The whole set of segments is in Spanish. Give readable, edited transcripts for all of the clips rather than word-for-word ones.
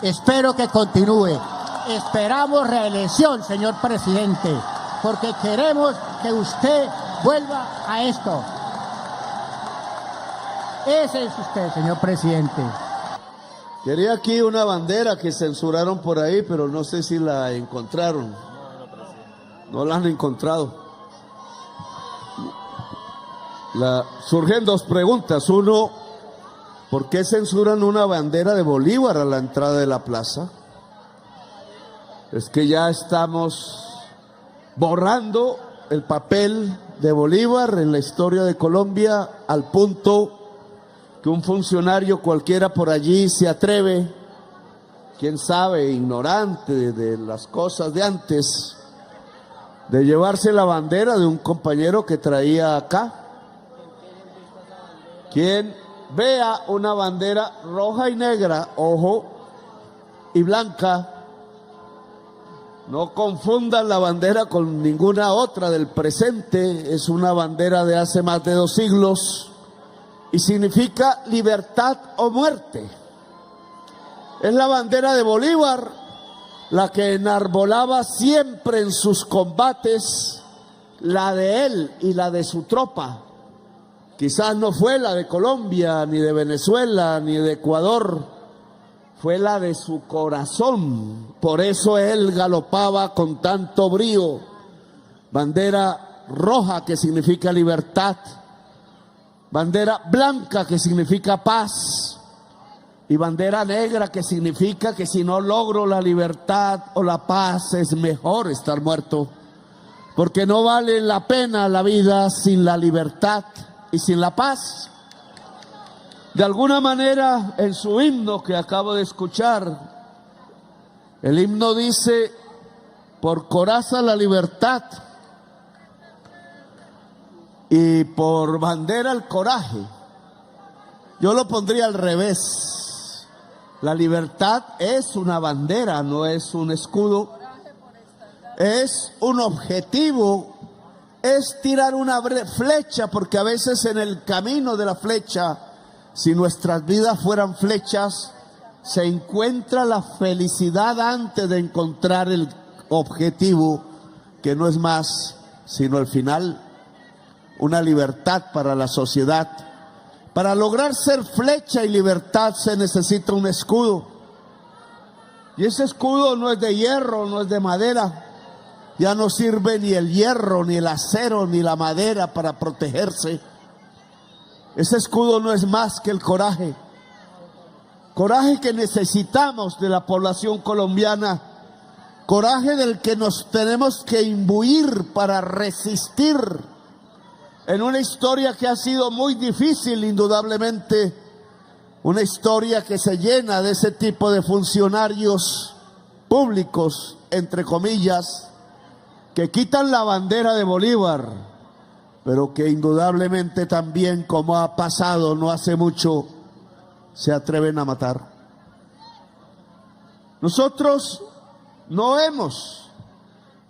Espero que continúe. Esperamos reelección, señor presidente, porque queremos que usted vuelva a esto. Ese es usted, señor presidente. Quería aquí una bandera que censuraron por ahí, pero no sé si la encontraron. No la han encontrado. Surgen dos preguntas. Uno, ¿por qué censuran una bandera de Bolívar a la entrada de la plaza? Es que ya estamos borrando el papel de Bolívar en la historia de Colombia al punto que un funcionario cualquiera por allí se atreve, quién sabe, ignorante de las cosas de antes, de llevarse la bandera de un compañero que traía acá. Quien vea una bandera roja y negra, ojo, y blanca, no confundan la bandera con ninguna otra del presente, es una bandera de hace más de 2 siglos y significa libertad o muerte. Es la bandera de Bolívar, la que enarbolaba siempre en sus combates, la de él y la de su tropa. Quizás no fue la de Colombia, ni de Venezuela, ni de Ecuador, fue la de su corazón. Por eso él galopaba con tanto brío. Bandera roja, que significa libertad, bandera blanca, que significa paz, y bandera negra, que significa que si no logro la libertad o la paz es mejor estar muerto, porque no vale la pena la vida sin la libertad y sin la paz. De alguna manera, en su himno que acabo de escuchar, el himno dice: por coraza la libertad y por bandera el coraje. Yo lo pondría al revés. La libertad es una bandera, no es un escudo. Es un objetivo, es tirar una flecha, porque a veces en el camino de la flecha, si nuestras vidas fueran flechas, se encuentra la felicidad antes de encontrar el objetivo, que no es más sino el final, una libertad para la sociedad. Para lograr ser flecha y libertad se necesita un escudo. Y ese escudo no es de hierro, no es de madera. Ya no sirve ni el hierro, ni el acero, ni la madera para protegerse. Ese escudo no es más que el coraje. Coraje que necesitamos de la población colombiana. Coraje del que nos tenemos que imbuir para resistir en una historia que ha sido muy difícil, indudablemente. Una historia que se llena de ese tipo de funcionarios públicos, entre comillas, que quitan la bandera de Bolívar, pero que indudablemente también, como ha pasado no hace mucho, se atreven a matar. Nosotros no hemos,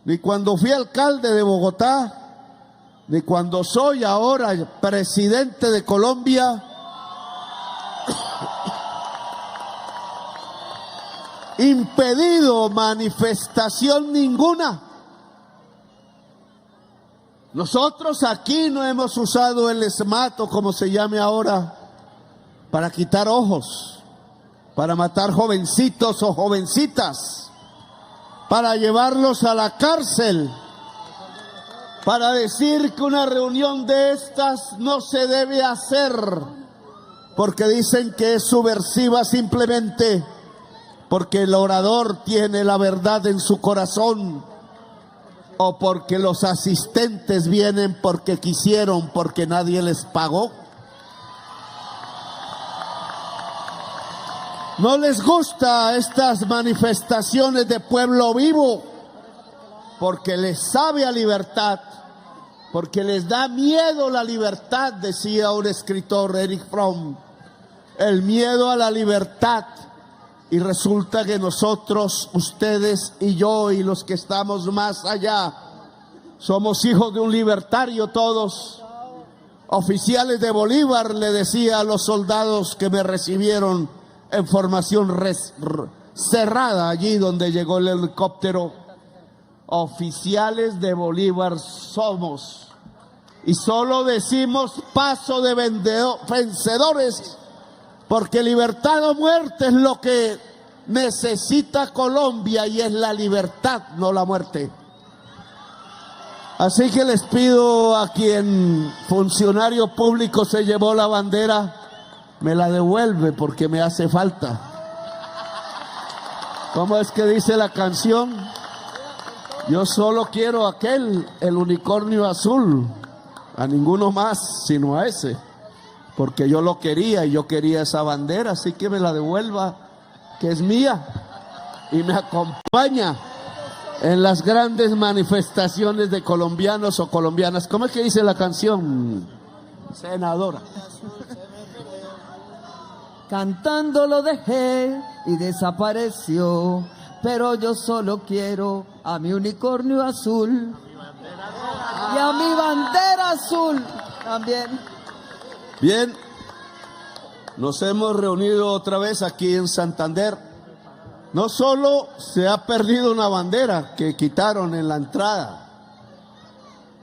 ni cuando fui alcalde de Bogotá, ni cuando soy ahora presidente de Colombia, impedido manifestación ninguna. Nosotros aquí no hemos usado el esmato, como se llame ahora, para quitar ojos, para matar jovencitos o jovencitas, para llevarlos a la cárcel, para decir que una reunión de estas no se debe hacer, porque dicen que es subversiva simplemente porque el orador tiene la verdad en su corazón, o porque los asistentes vienen porque quisieron, porque nadie les pagó. No les gusta estas manifestaciones de pueblo vivo, porque les sabe a libertad, porque les da miedo la libertad, decía un escritor, Erich Fromm, el miedo a la libertad. Y resulta que nosotros, ustedes y yo y los que estamos más allá, somos hijos de un libertario todos. Oficiales de Bolívar, le decía a los soldados que me recibieron en formación cerrada allí donde llegó el helicóptero. Oficiales de Bolívar somos. Y solo decimos paso de vencedores, porque libertad o muerte es lo que necesita Colombia, y es la libertad, no la muerte. Así que les pido a quien funcionario público se llevó la bandera, me la devuelve porque me hace falta. ¿Cómo es que dice la canción? Yo solo quiero aquel, el unicornio azul, a ninguno más sino a ese, porque yo lo quería y yo quería esa bandera, así que me la devuelva, que es mía y me acompaña en las grandes manifestaciones de colombianos o colombianas. ¿Cómo es que dice la canción, senadora? Cantando lo dejé y desapareció, pero yo solo quiero a mi unicornio azul y a mi bandera azul también. Bien, nos hemos reunido otra vez aquí en Santander. No solo se ha perdido una bandera que quitaron en la entrada,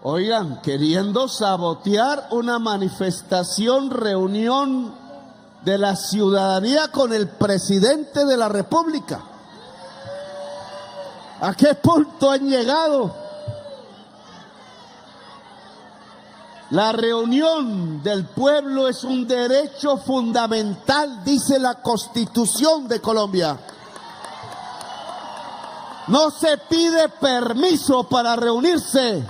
oigan, queriendo sabotear una manifestación, reunión de la ciudadanía con el presidente de la República. ¿A qué punto han llegado? La reunión del pueblo es un derecho fundamental, dice la Constitución de Colombia. No se pide permiso para reunirse.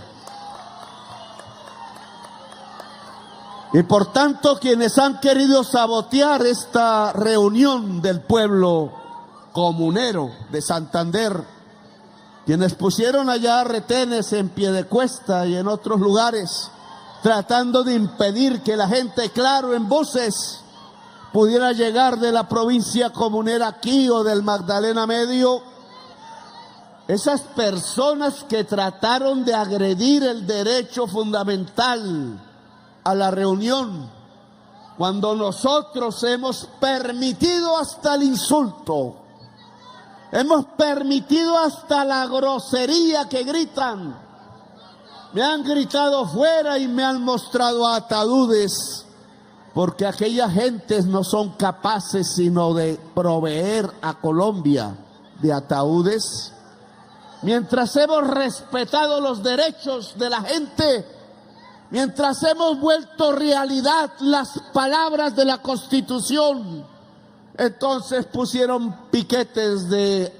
Y por tanto, quienes han querido sabotear esta reunión del pueblo comunero de Santander, quienes pusieron allá retenes en Piedecuesta y en otros lugares, tratando de impedir que la gente, claro, en buses, pudiera llegar de la provincia comunera aquí o del Magdalena Medio. Esas personas que trataron de agredir el derecho fundamental a la reunión, cuando nosotros hemos permitido hasta el insulto, hemos permitido hasta la grosería que gritan. Me han gritado fuera y me han mostrado ataúdes, porque aquellas gentes no son capaces sino de proveer a Colombia de ataúdes. Mientras hemos respetado los derechos de la gente, mientras hemos vuelto realidad las palabras de la Constitución, entonces pusieron piquetes de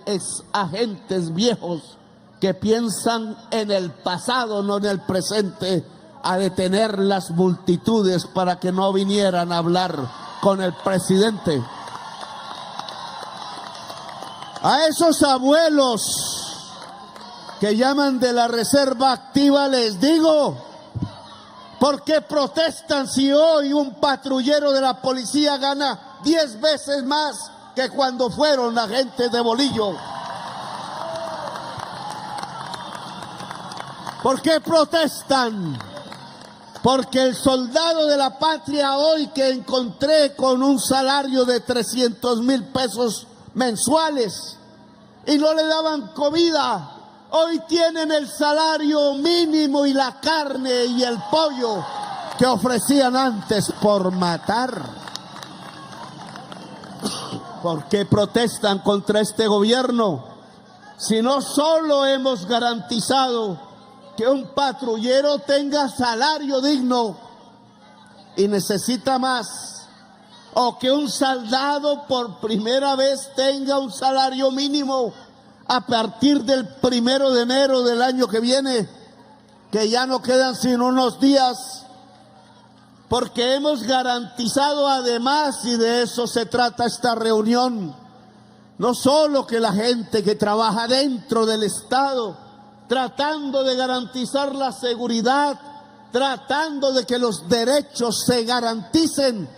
agentes viejos que piensan en el pasado, no en el presente, a detener las multitudes para que no vinieran a hablar con el presidente. A esos abuelos que llaman de la reserva activa les digo, ¿por qué protestan si hoy un patrullero de la policía gana 10 veces más que cuando fueron agentes de bolillo? ¿Por qué protestan? Porque el soldado de la patria hoy que encontré con un salario de 300,000 pesos mensuales y no le daban comida, hoy tienen el salario mínimo y la carne y el pollo que ofrecían antes por matar. ¿Por qué protestan contra este gobierno? Si no solo hemos garantizado que un patrullero tenga salario digno y necesita más, o que un soldado por primera vez tenga un salario mínimo a partir del 1 de enero del año que viene, que ya no quedan sino unos días, porque hemos garantizado además, y de eso se trata esta reunión, no solo que la gente que trabaja dentro del Estado, tratando de garantizar la seguridad, tratando de que los derechos se garanticen,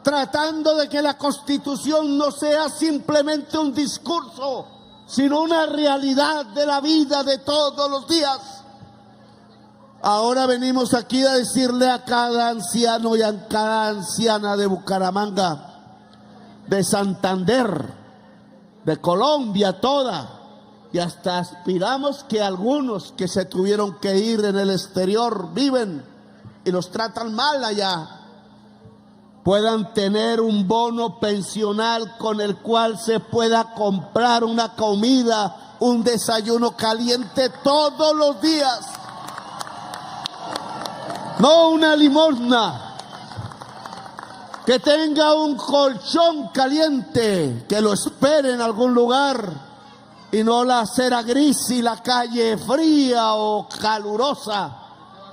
tratando de que la Constitución no sea simplemente un discurso, sino una realidad de la vida de todos los días. Ahora venimos aquí a decirle a cada anciano y a cada anciana de Bucaramanga, de Santander, de Colombia toda. Y hasta aspiramos que algunos que se tuvieron que ir en el exterior, viven y los tratan mal allá, puedan tener un bono pensional con el cual se pueda comprar una comida, un desayuno caliente todos los días. No una limosna. Que tenga un colchón caliente, que lo espere en algún lugar, y no la acera gris y la calle fría o calurosa,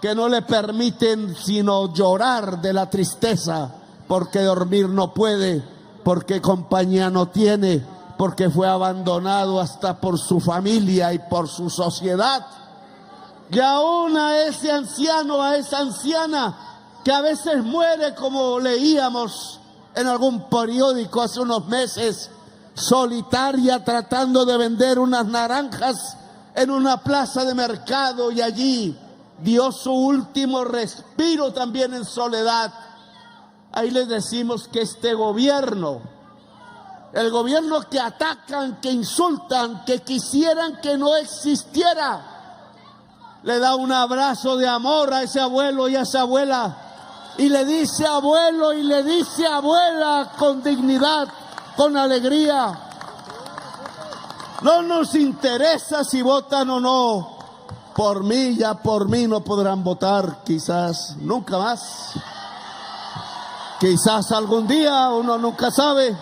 que no le permiten sino llorar de la tristeza, porque dormir no puede, porque compañía no tiene, porque fue abandonado hasta por su familia y por su sociedad. Y aún a ese anciano, a esa anciana, que a veces muere, como leíamos en algún periódico hace unos meses, solitaria tratando de vender unas naranjas en una plaza de mercado, y allí dio su último respiro también en soledad. Ahí les decimos que este gobierno, el gobierno que atacan, que insultan, que quisieran que no existiera, le da un abrazo de amor a ese abuelo y a esa abuela, y le dice abuelo y le dice abuela con dignidad, con alegría. No nos interesa si votan o no. Por mí, ya por mí no podrán votar, quizás nunca más. Quizás algún día, uno nunca sabe.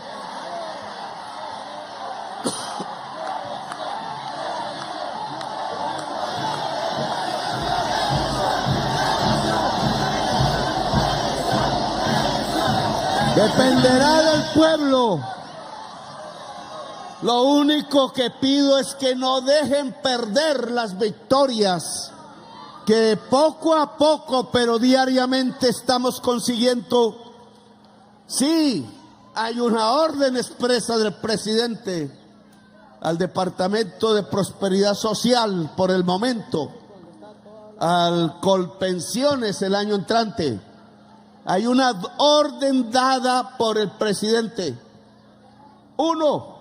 Dependerá del pueblo. Lo único que pido es que no dejen perder las victorias que poco a poco, pero diariamente estamos consiguiendo. Sí, hay una orden expresa del presidente al Departamento de Prosperidad Social por el momento, al Colpensiones el año entrante. Hay una orden dada por el presidente. Uno,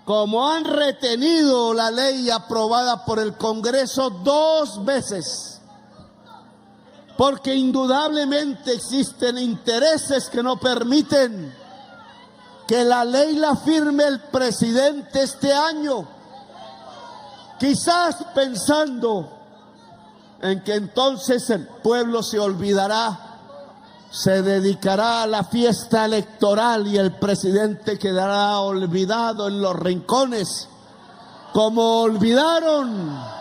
como han retenido la ley aprobada por el Congreso 2 veces, porque indudablemente existen intereses que no permiten que la ley la firme el presidente este año, quizás pensando en que entonces el pueblo se olvidará, se dedicará a la fiesta electoral y el presidente quedará olvidado en los rincones, como olvidaron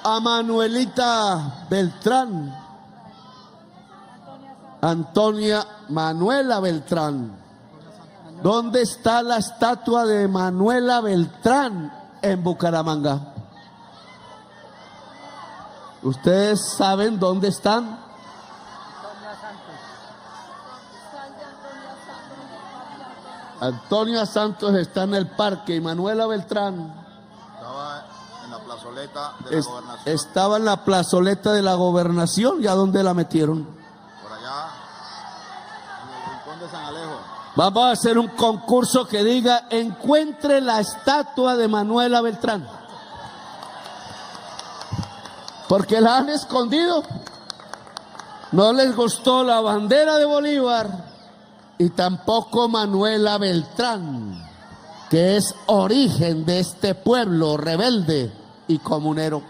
a Manuelita Beltrán, Antonia Manuela Beltrán. ¿Dónde está la estatua de Manuela Beltrán en Bucaramanga? ¿Ustedes saben dónde están? Antonia Santos está en el parque y Manuela Beltrán estaba en la plazoleta de la gobernación. Estaba en la plazoleta de la gobernación. ¿Y a dónde la metieron? Por allá, en el rincón de San Alejo. Vamos a hacer un concurso que diga: encuentre la estatua de Manuela Beltrán. Porque la han escondido. No les gustó la bandera de Bolívar y tampoco Manuela Beltrán, que es origen de este pueblo rebelde y comunero.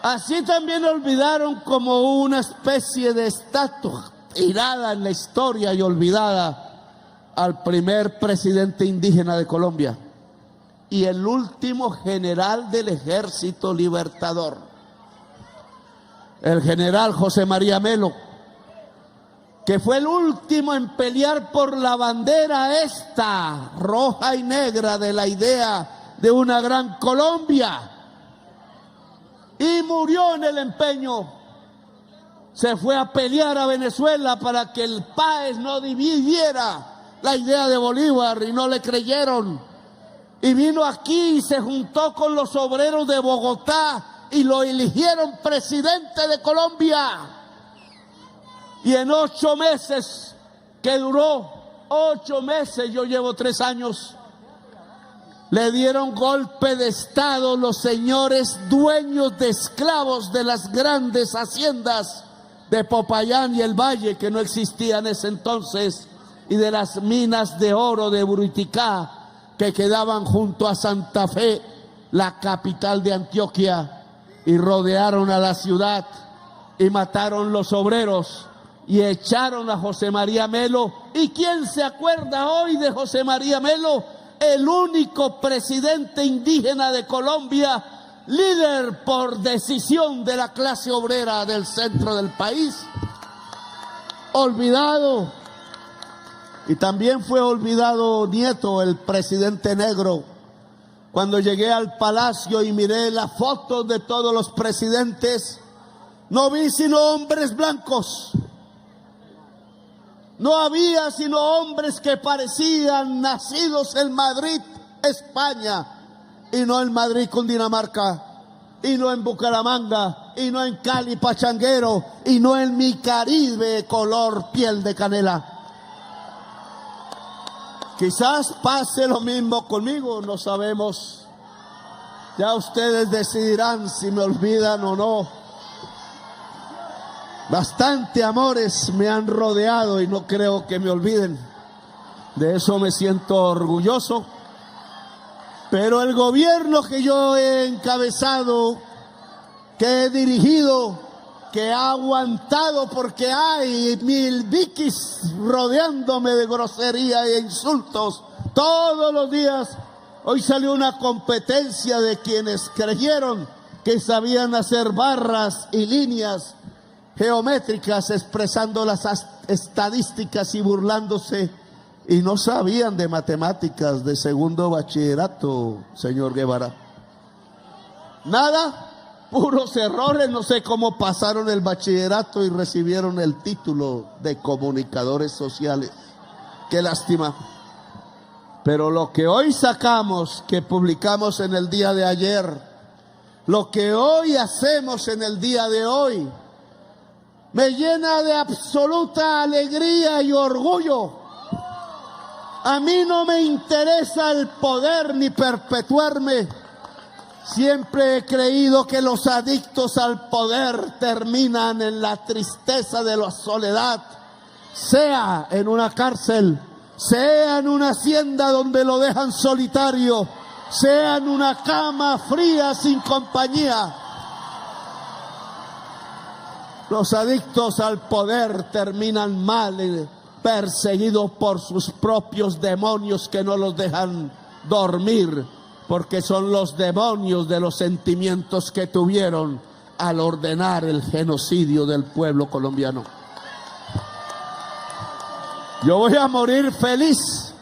Así también olvidaron, como una especie de estatua tirada en la historia y olvidada, al primer presidente indígena de Colombia y el último general del Ejército Libertador, el general José María Melo, que fue el último en pelear por la bandera esta, roja y negra, de la idea de una gran Colombia, y murió en el empeño. Se fue a pelear a Venezuela para que el país no dividiera la idea de Bolívar, y no le creyeron, y vino aquí y se juntó con los obreros de Bogotá y lo eligieron presidente de Colombia. Y en 8 meses que duró, 8 meses, yo llevo 3 años. Le dieron golpe de estado los señores dueños de esclavos de las grandes haciendas de Popayán y el Valle, que no existían en ese entonces, y de las minas de oro de Buriticá, que quedaban junto a Santa Fe, la capital de Antioquia, y rodearon a la ciudad y mataron los obreros y echaron a José María Melo. ¿Y quién se acuerda hoy de José María Melo? El único presidente indígena de Colombia, líder por decisión de la clase obrera del centro del país. Olvidado. Y también fue olvidado Nieto, el presidente negro. Cuando llegué al palacio y miré las fotos de todos los presidentes, no vi sino hombres blancos. No había sino hombres que parecían nacidos en Madrid, España, y no en Madrid, Cundinamarca, y no en Bucaramanga, y no en Cali, Pachanguero, y no en mi Caribe color piel de canela. Quizás pase lo mismo conmigo, no sabemos. Ya ustedes decidirán si me olvidan o no. Bastante amores me han rodeado y no creo que me olviden. De eso me siento orgulloso. Pero el gobierno que yo he encabezado, que he dirigido, que ha aguantado porque hay 1000 vikis rodeándome de grosería e insultos todos los días. Hoy salió una competencia de quienes creyeron que sabían hacer barras y líneas geométricas expresando las estadísticas y burlándose, y no sabían de matemáticas de segundo bachillerato, señor Guevara. Nada, puros errores, no sé cómo pasaron el bachillerato y recibieron el título de comunicadores sociales. Qué lástima. Pero lo que hoy sacamos, que publicamos en el día de ayer, lo que hoy hacemos en el día de hoy, me llena de absoluta alegría y orgullo. A mí no me interesa el poder ni perpetuarme. Siempre he creído que los adictos al poder terminan en la tristeza de la soledad, sea en una cárcel, sea en una hacienda donde lo dejan solitario, sea en una cama fría sin compañía. Los adictos al poder terminan mal, perseguidos por sus propios demonios que no los dejan dormir, porque son los demonios de los sentimientos que tuvieron al ordenar el genocidio del pueblo colombiano. Yo voy a morir feliz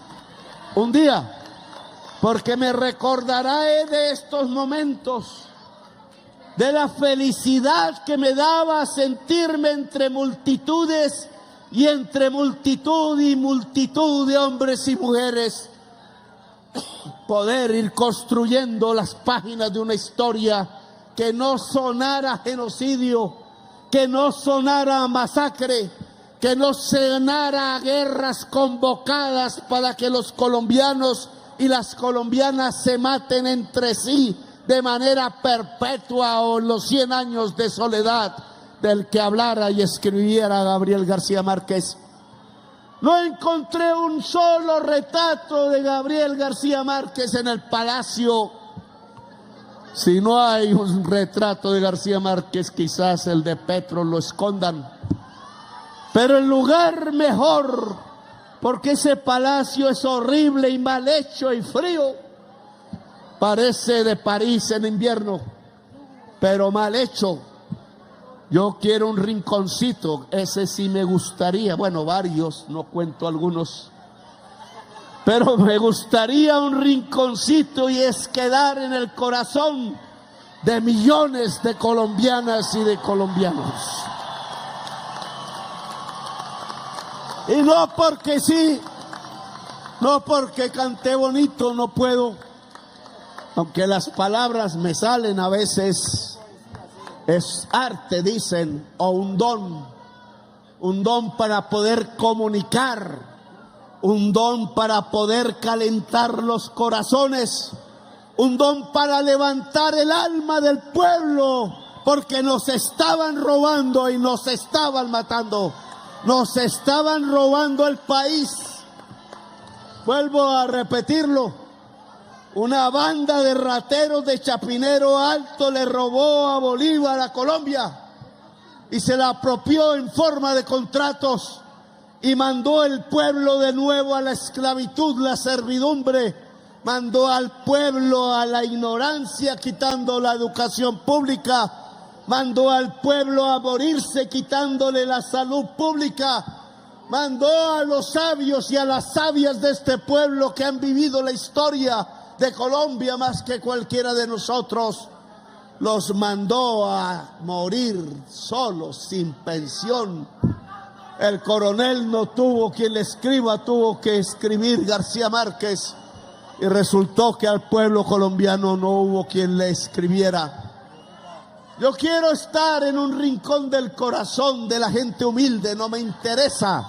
un día, porque me recordaré de estos momentos, de la felicidad que me daba sentirme entre multitudes y entre multitud y multitud de hombres y mujeres, poder ir construyendo las páginas de una historia que no sonara genocidio, que no sonara masacre, que no sonara guerras convocadas para que los colombianos y las colombianas se maten entre sí de manera perpetua, o en los 100 años de soledad del que hablara y escribiera Gabriel García Márquez. No encontré un solo retrato de Gabriel García Márquez en el palacio. Si no hay un retrato de García Márquez, quizás el de Petro lo escondan. Pero el lugar mejor, porque ese palacio es horrible y mal hecho y frío, parece de París en invierno, pero mal hecho. Yo quiero un rinconcito, ese sí me gustaría, bueno, varios, no cuento algunos, pero me gustaría un rinconcito, y es quedar en el corazón de millones de colombianas y de colombianos. Y no porque sí, no porque canté bonito, no puedo, aunque las palabras me salen a veces. Es arte, dicen, o un don para poder comunicar un don para poder calentar los corazones, un don para levantar el alma del pueblo, porque nos estaban robando y nos estaban matando, nos estaban robando el país. Vuelvo a repetirlo, una banda de rateros de Chapinero Alto le robó a Bolívar a Colombia y se la apropió en forma de contratos y mandó el pueblo de nuevo a la esclavitud, la servidumbre, mandó al pueblo a la ignorancia quitando la educación pública, mandó al pueblo a morirse quitándole la salud pública, mandó a los sabios y a las sabias de este pueblo que han vivido la historia de Colombia más que cualquiera de nosotros, los mandó a morir solos, sin pensión. El coronel no tuvo quien le escriba, tuvo que escribir García Márquez, y resultó que al pueblo colombiano no hubo quien le escribiera. Yo quiero estar en un rincón del corazón de la gente humilde, no me interesa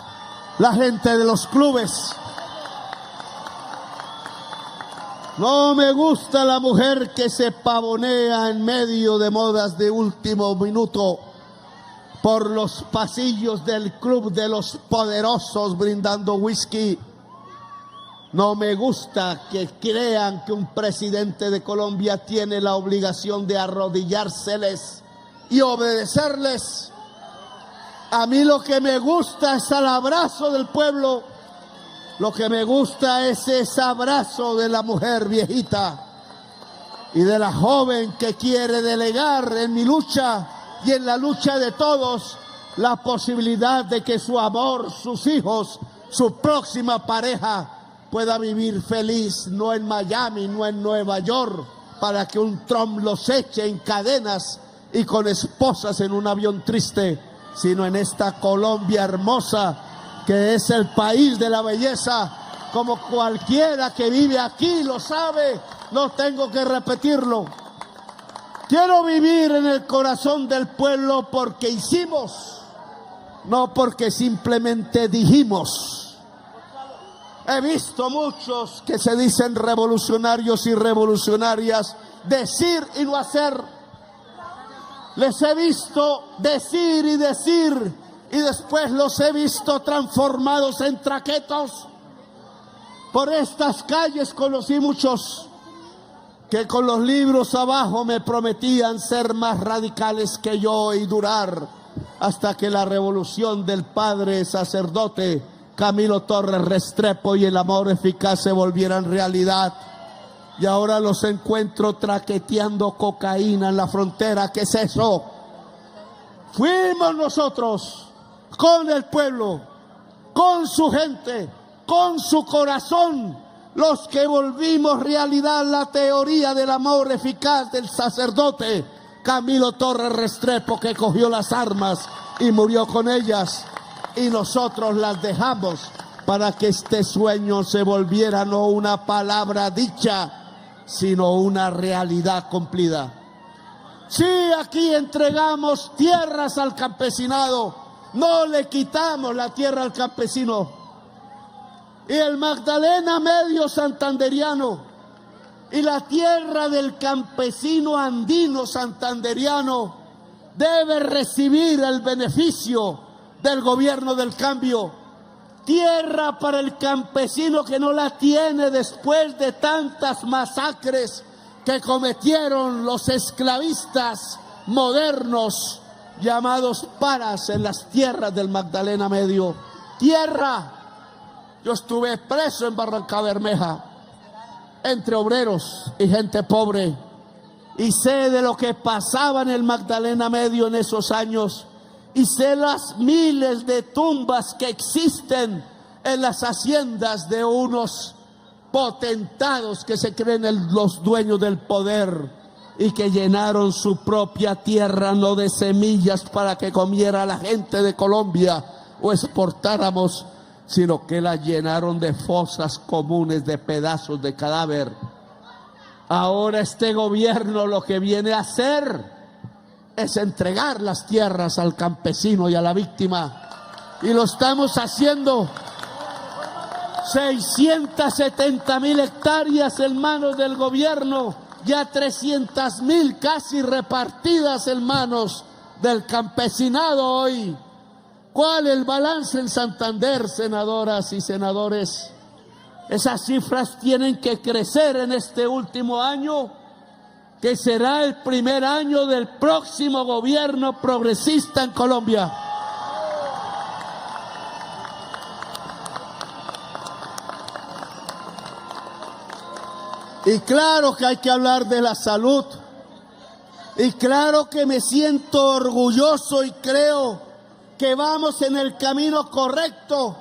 la gente de los clubes. No me gusta la mujer que se pavonea en medio de modas de último minuto por los pasillos del club de los poderosos brindando whisky. No me gusta que crean que un presidente de Colombia tiene la obligación de arrodillárseles y obedecerles. A mí lo que me gusta es el abrazo del pueblo. Lo que me gusta es ese abrazo de la mujer viejita y de la joven que quiere delegar en mi lucha y en la lucha de todos la posibilidad de que su amor, sus hijos, su próxima pareja pueda vivir feliz, no en Miami, no en Nueva York, para que un Trump los eche en cadenas y con esposas en un avión triste, sino en esta Colombia hermosa, que es el país de la belleza, como cualquiera que vive aquí lo sabe, no tengo que repetirlo. Quiero vivir en el corazón del pueblo porque hicimos, no porque simplemente dijimos. He visto muchos que se dicen revolucionarios y revolucionarias decir y no hacer. Les he visto decir y decir y después los he visto transformados en traquetos. Por estas calles conocí muchos que con los libros abajo me prometían ser más radicales que yo y durar hasta que la revolución del padre sacerdote Camilo Torres Restrepo y el amor eficaz se volvieran realidad. Y ahora los encuentro traqueteando cocaína en la frontera. ¿Qué es eso? Fuimos nosotros, con el pueblo, con su gente, con su corazón, los que volvimos realidad la teoría del amor eficaz del sacerdote Camilo Torres Restrepo, que cogió las armas y murió con ellas. Y nosotros las dejamos para que este sueño se volviera no una palabra dicha, sino una realidad cumplida. Sí, aquí entregamos tierras al campesinado, no le quitamos la tierra al campesino. Y el Magdalena Medio santanderiano y la tierra del campesino andino santanderiano debe recibir el beneficio del gobierno del cambio. Tierra para el campesino que no la tiene después de tantas masacres que cometieron los esclavistas modernos llamados paras en las tierras del Magdalena Medio. Tierra. Yo estuve preso en Barrancabermeja entre obreros y gente pobre y sé de lo que pasaba en el Magdalena Medio en esos años. Y sé las miles de tumbas que existen en las haciendas de unos potentados que se creen los dueños del poder y que llenaron su propia tierra no de semillas para que comiera la gente de Colombia o exportáramos, sino que la llenaron de fosas comunes, de pedazos de cadáver. Ahora este gobierno lo que viene a hacer es entregar las tierras al campesino y a la víctima. Y lo estamos haciendo 670.000 hectáreas en manos del gobierno, ya 300.000 casi repartidas en manos del campesinado hoy. ¿Cuál el balance en Santander, senadoras y senadores? Esas cifras tienen que crecer en este último año, que será el primer año del próximo gobierno progresista en Colombia. Y claro que hay que hablar de la salud. Y claro que me siento orgulloso y creo que vamos en el camino correcto.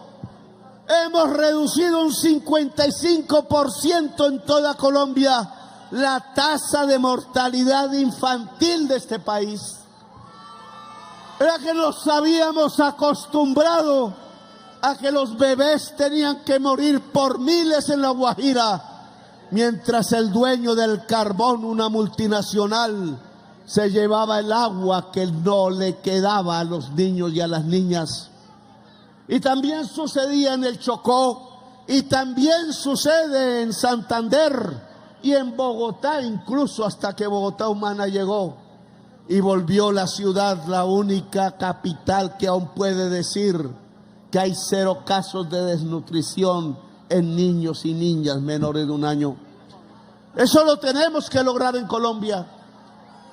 Hemos reducido un 55% en toda Colombia la tasa de mortalidad infantil de este país. Era que nos habíamos acostumbrado a que los bebés tenían que morir por miles en La Guajira, mientras el dueño del carbón, una multinacional, se llevaba el agua que no le quedaba a los niños y a las niñas. Y también sucedía en el Chocó, y también sucede en Santander y en Bogotá, incluso hasta que Bogotá Humana llegó y volvió la ciudad la única capital que aún puede decir que hay 0 casos de desnutrición en niños y niñas menores de 1 año. Eso lo tenemos que lograr en Colombia.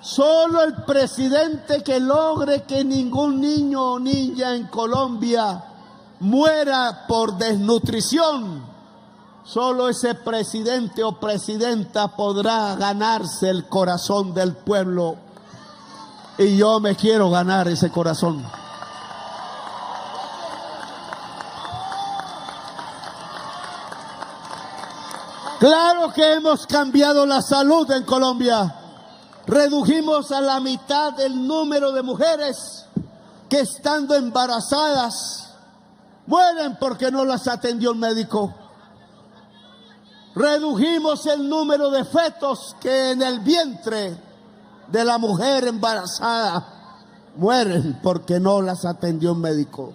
Solo el presidente que logre que ningún niño o niña en Colombia muera por desnutrición, solo ese presidente o presidenta podrá ganarse el corazón del pueblo. Y yo me quiero ganar ese corazón. Claro que hemos cambiado la salud en Colombia. Redujimos a la mitad el número de mujeres que estando embarazadas mueren porque no las atendió el médico. Redujimos el número de fetos que en el vientre de la mujer embarazada mueren porque no las atendió un médico.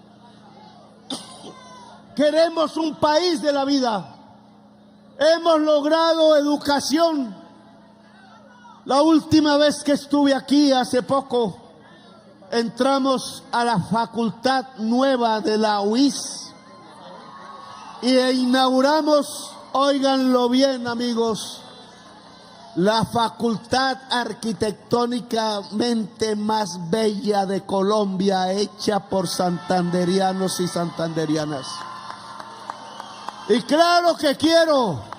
Queremos un país de la vida. Hemos logrado educación. La última vez que estuve aquí, hace poco, entramos a la facultad nueva de la UIS y inauguramos, óiganlo bien amigos, la facultad arquitectónicamente más bella de Colombia, hecha por santanderianos y santanderianas. Y claro que quiero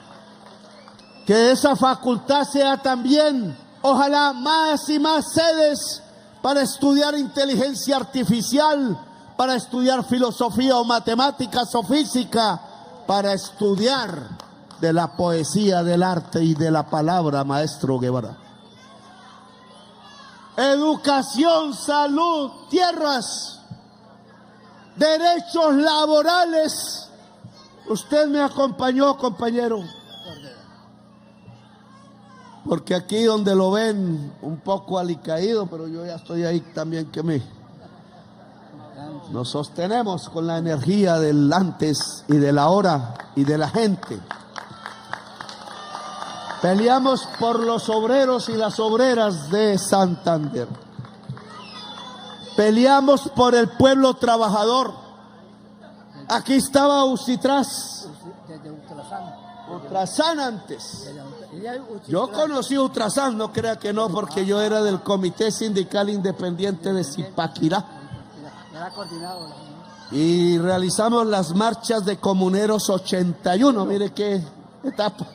que esa facultad sea también, ojalá, más y más sedes para estudiar inteligencia artificial, para estudiar filosofía o matemáticas o física, para estudiar de la poesía, del arte y de la palabra, maestro Guevara. Educación, salud, tierras, derechos laborales. Usted me acompañó, compañero, porque aquí donde lo ven un poco alicaído, pero yo ya estoy ahí también que nos sostenemos con la energía del antes y del ahora y de la gente. Peleamos por los obreros y las obreras de Santander. Peleamos por el pueblo trabajador. Aquí estaba Ucitraz, Ultrasan antes. Yo conocí Ultrasan, no crea que no, porque yo era del Comité Sindical Independiente de Zipaquirá. Y realizamos las marchas de Comuneros 81, mire qué etapa.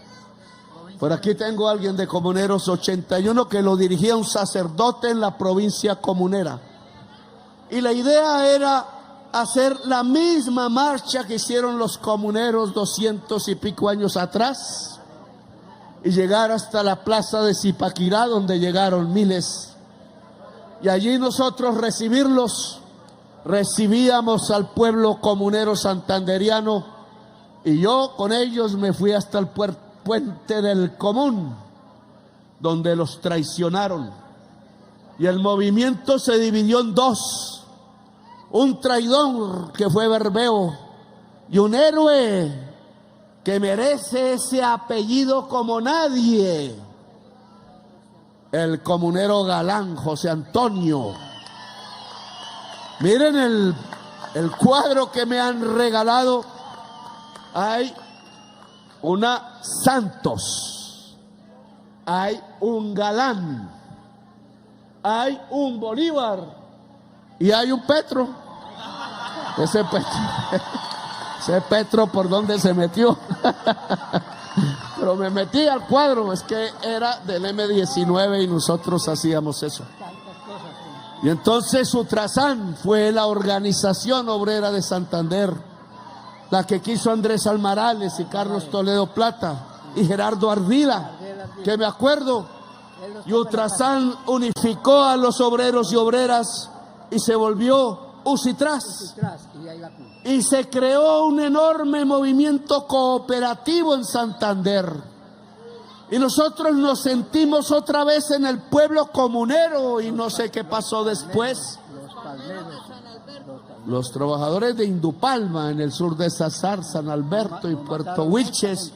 Por aquí tengo a alguien de Comuneros 81 que lo dirigía un sacerdote en la provincia comunera. Y la idea era hacer la misma marcha que hicieron los comuneros 200 y pico años atrás y llegar hasta la plaza de Zipaquirá, donde llegaron miles, y allí nosotros recibíamos al pueblo comunero santanderiano, y yo con ellos me fui hasta el puente del Común, donde los traicionaron, y el movimiento se dividió en dos: un traidor que fue Bermeo y un héroe que merece ese apellido como nadie, el comunero galán José Antonio. Miren el cuadro que me han regalado. Hay una Santos, hay un Galán, hay un Bolívar y hay un Petro. Ese Petro por dónde se metió. Pero me metí al cuadro, es que era del M19 y nosotros hacíamos eso. Y entonces Ultrasan fue la organización obrera de Santander, la que quiso Andrés Almarales y Carlos Toledo Plata y Gerardo Ardila, que me acuerdo. Y Ultrasan unificó a los obreros y obreras y se volvió Usitras. Y se creó un enorme movimiento cooperativo en Santander. Y nosotros nos sentimos otra vez en el pueblo comunero y no sé qué pasó después. Los trabajadores de Indupalma, en el sur de Sazar, San Alberto y Puerto Wilches,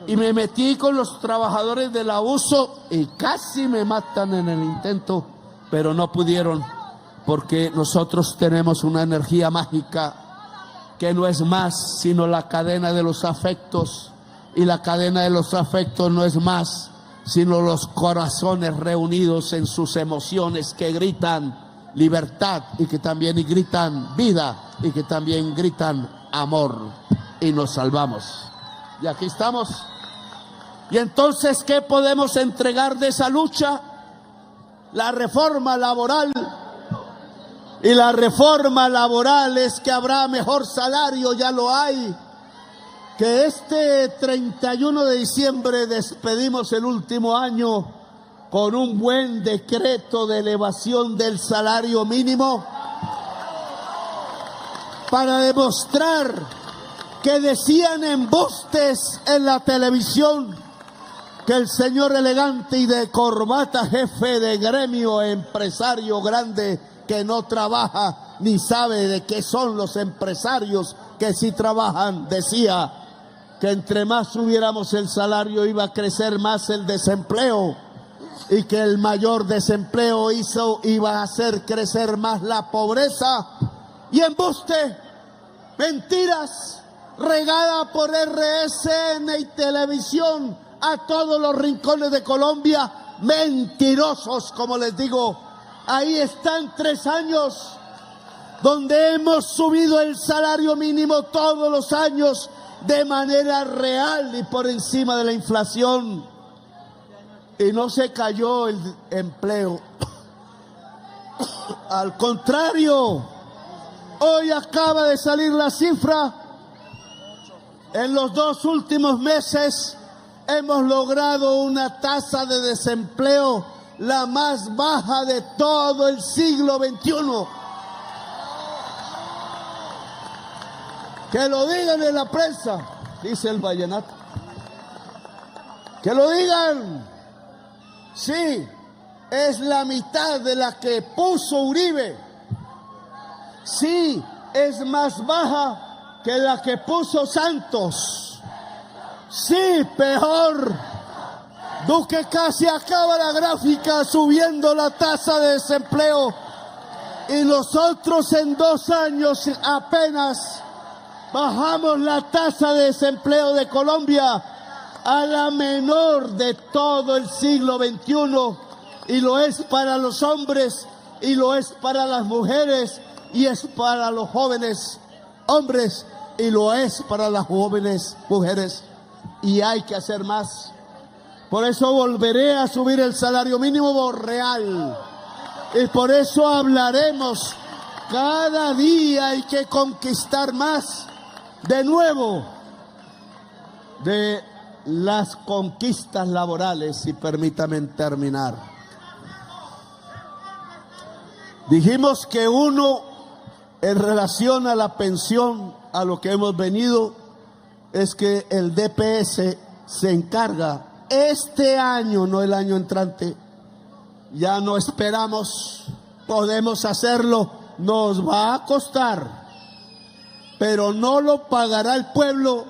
y me metí con los trabajadores del abuso y casi me matan en el intento, pero no pudieron, porque nosotros tenemos una energía mágica que no es más sino la cadena de los afectos, y la cadena de los afectos no es más sino los corazones reunidos en sus emociones que gritan libertad y que también gritan vida y que también gritan amor, y nos salvamos. Y aquí estamos. Y entonces, ¿qué podemos entregar de esa lucha? La reforma laboral. Y la reforma laboral es que habrá mejor salario, ya lo hay. Que este 31 de diciembre despedimos el último año con un buen decreto de elevación del salario mínimo para demostrar que decían embustes en la televisión que el señor elegante y de corbata, jefe de gremio, empresario grande que no trabaja ni sabe de qué son los empresarios que sí trabajan, decía que entre más subiéramos el salario iba a crecer más el desempleo, y que el mayor desempleo iba a hacer crecer más la pobreza. Y embuste, mentiras, regada por RSN y televisión a todos los rincones de Colombia, mentirosos, como les digo. Ahí están 3 años donde hemos subido el salario mínimo todos los años de manera real y por encima de la inflación, y no se cayó el empleo. Al contrario, hoy acaba de salir la cifra. En los 2 últimos meses hemos logrado una tasa de desempleo la más baja de todo el siglo XXI. Que lo digan en la prensa, dice el vallenato. Que lo digan. Sí, es la mitad de la que puso Uribe. Sí, es más baja que la que puso Santos. Sí, peor. Duque casi acaba la gráfica subiendo la tasa de desempleo, y nosotros en 2 años apenas bajamos la tasa de desempleo de Colombia a la menor de todo el siglo XXI, y lo es para los hombres, y lo es para las mujeres, y es para los jóvenes hombres, y lo es para las jóvenes mujeres, y hay que hacer más. Por eso volveré a subir el salario mínimo real, y por eso hablaremos cada día. Hay que conquistar más, de nuevo, de las conquistas laborales. Y permítame terminar. Dijimos que uno, en relación a la pensión, a lo que hemos venido, es que el DPS se encarga este año, no el año entrante. Ya no esperamos, podemos hacerlo, nos va a costar, pero no lo pagará el pueblo,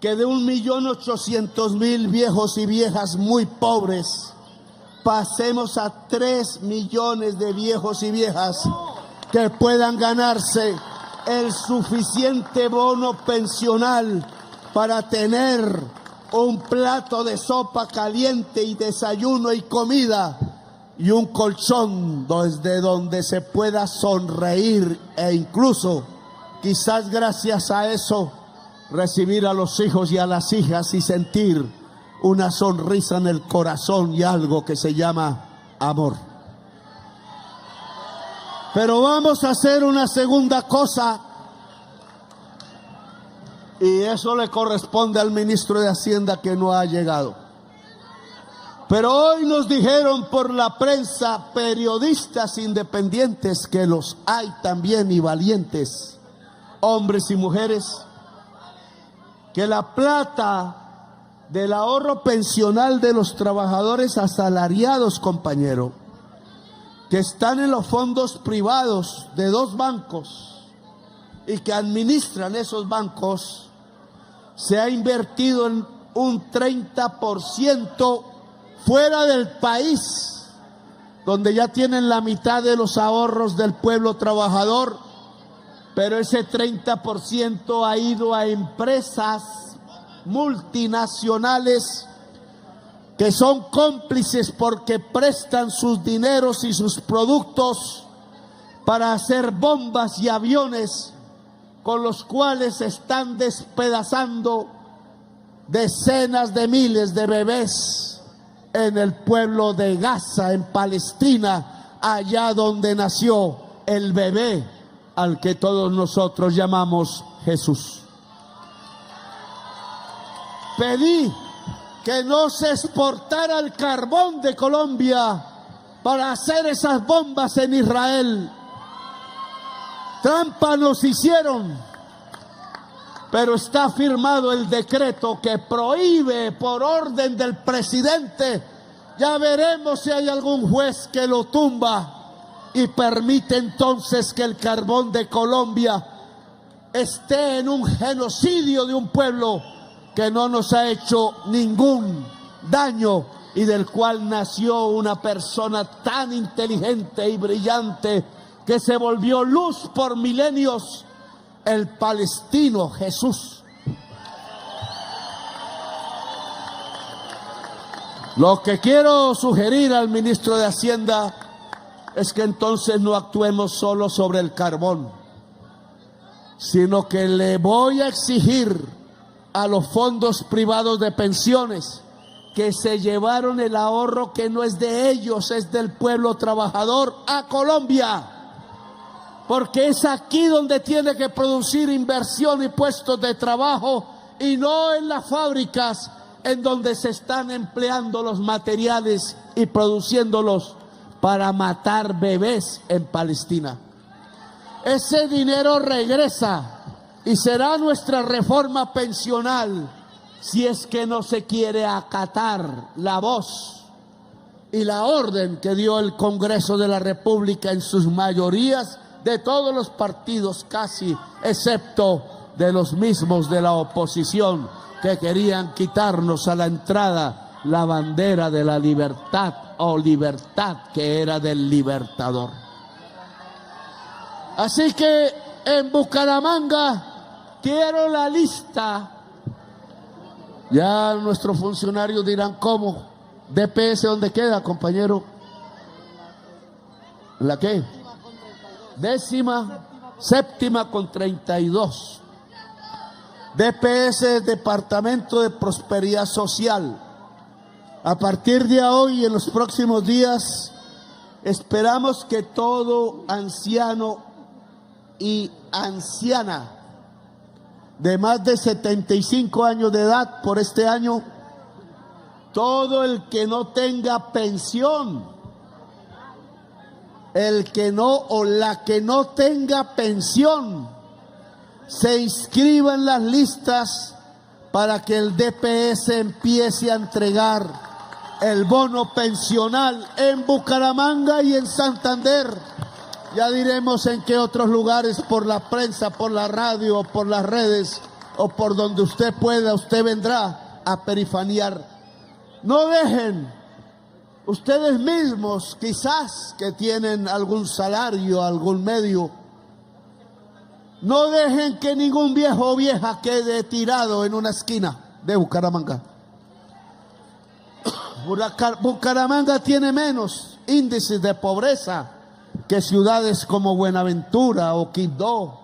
que de 1.800.000 viejos y viejas muy pobres pasemos a 3 millones de viejos y viejas que puedan ganarse el suficiente bono pensional para tener un plato de sopa caliente y desayuno y comida y un colchón desde donde se pueda sonreír e incluso, quizás gracias a eso, recibir a los hijos y a las hijas y sentir una sonrisa en el corazón y algo que se llama amor. Pero vamos a hacer una segunda cosa, y eso le corresponde al ministro de Hacienda que no ha llegado. Pero hoy nos dijeron por la prensa periodistas independientes, que los hay también y valientes, hombres y mujeres, que la plata del ahorro pensional de los trabajadores asalariados, compañero, que están en los fondos privados de 2 bancos y que administran esos bancos, se ha invertido en un 30% fuera del país, donde ya tienen la mitad de los ahorros del pueblo trabajador, pero ese 30% ha ido a empresas multinacionales que son cómplices porque prestan sus dineros y sus productos para hacer bombas y aviones con los cuales están despedazando decenas de miles de bebés en el pueblo de Gaza, en Palestina, allá donde nació el bebé al que todos nosotros llamamos Jesús. Pedí que no se exportara el carbón de Colombia para hacer esas bombas en Israel. Trampa nos hicieron, pero está firmado el decreto que prohíbe por orden del presidente. Ya veremos si hay algún juez que lo tumba y permite entonces que el carbón de Colombia esté en un genocidio de un pueblo que no nos ha hecho ningún daño y del cual nació una persona tan inteligente y brillante que se volvió luz por milenios, el palestino Jesús. Lo que quiero sugerir al ministro de Hacienda es que entonces no actuemos solo sobre el carbón, sino que le voy a exigir a los fondos privados de pensiones que se llevaron el ahorro que no es de ellos, es del pueblo trabajador, a Colombia, porque es aquí donde tiene que producir inversión y puestos de trabajo y no en las fábricas en donde se están empleando los materiales y produciéndolos para matar bebés en Palestina. Ese dinero regresa y será nuestra reforma pensional si es que no se quiere acatar la voz y la orden que dio el Congreso de la República en sus mayorías de todos los partidos casi, excepto de los mismos de la oposición que querían quitarnos a la entrada la bandera de la libertad o libertad que era del Libertador. Así que en Bucaramanga quiero la lista. Ya nuestros funcionarios dirán cómo. DPS, ¿dónde queda, compañero? ¿La qué? 17ª con 32. DPS, Departamento de Prosperidad Social. A partir de hoy, en los próximos días, esperamos que todo anciano y anciana de más de 75 años de edad por este año, todo el que no tenga pensión, el que no o la que no tenga pensión, se inscriba en las listas para que el DPS empiece a entregar el bono pensional en Bucaramanga y en Santander. Ya diremos en qué otros lugares, por la prensa, por la radio, por las redes, o por donde usted pueda, usted vendrá a perifanear. No dejen ustedes mismos, quizás que tienen algún salario, algún medio, no dejen que ningún viejo o vieja quede tirado en una esquina de Bucaramanga. Bucaramanga tiene menos índices de pobreza que ciudades como Buenaventura o Quibdó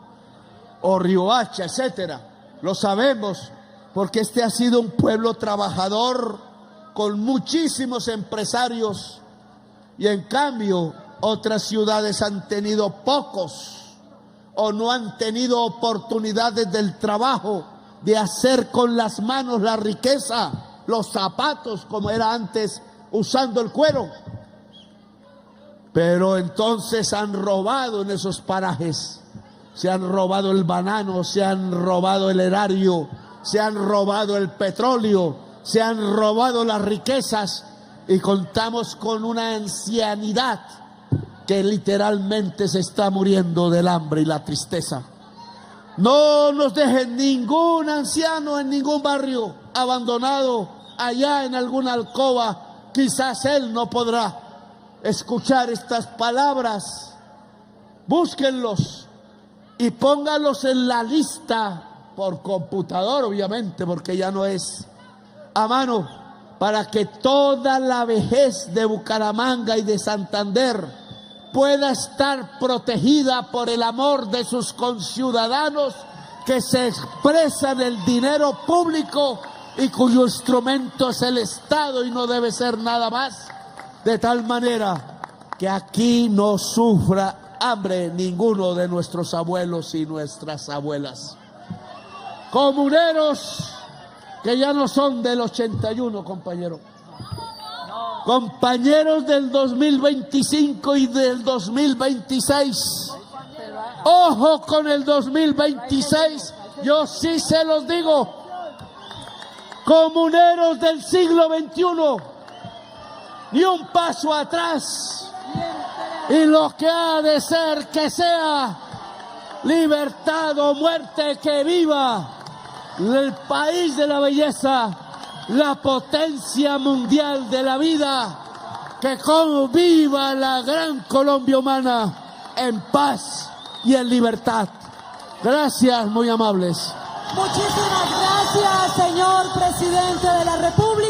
o Riohacha, etcétera. Lo sabemos porque este ha sido un pueblo trabajador con muchísimos empresarios, y en cambio otras ciudades han tenido pocos o no han tenido oportunidades del trabajo de hacer con las manos la riqueza, los zapatos como era antes, usando el cuero. Pero entonces han robado en esos parajes, se han robado el banano, se han robado el erario, se han robado el petróleo, se han robado las riquezas, y contamos con una ancianidad que literalmente se está muriendo del hambre y la tristeza. No nos dejen ningún anciano en ningún barrio abandonado allá en alguna alcoba. Quizás él no podrá escuchar estas palabras. Búsquenlos y póngalos en la lista por computador, obviamente, porque ya no es a mano, para que toda la vejez de Bucaramanga y de Santander pueda estar protegida por el amor de sus conciudadanos que se expresan el dinero público y cuyo instrumento es el Estado y no debe ser nada más, de tal manera que aquí no sufra hambre ninguno de nuestros abuelos y nuestras abuelas. Comuneros que ya no son del 81, compañero. Compañeros del 2025 y del 2026. Ojo con el 2026, yo sí se los digo. Comuneros del siglo XXI, ni un paso atrás. Y lo que ha de ser, que sea. Libertad o muerte, que viva el país de la belleza, la potencia mundial de la vida, que conviva la gran Colombia humana en paz y en libertad. Gracias, muy amables. Muchísimas gracias, señor presidente de la República.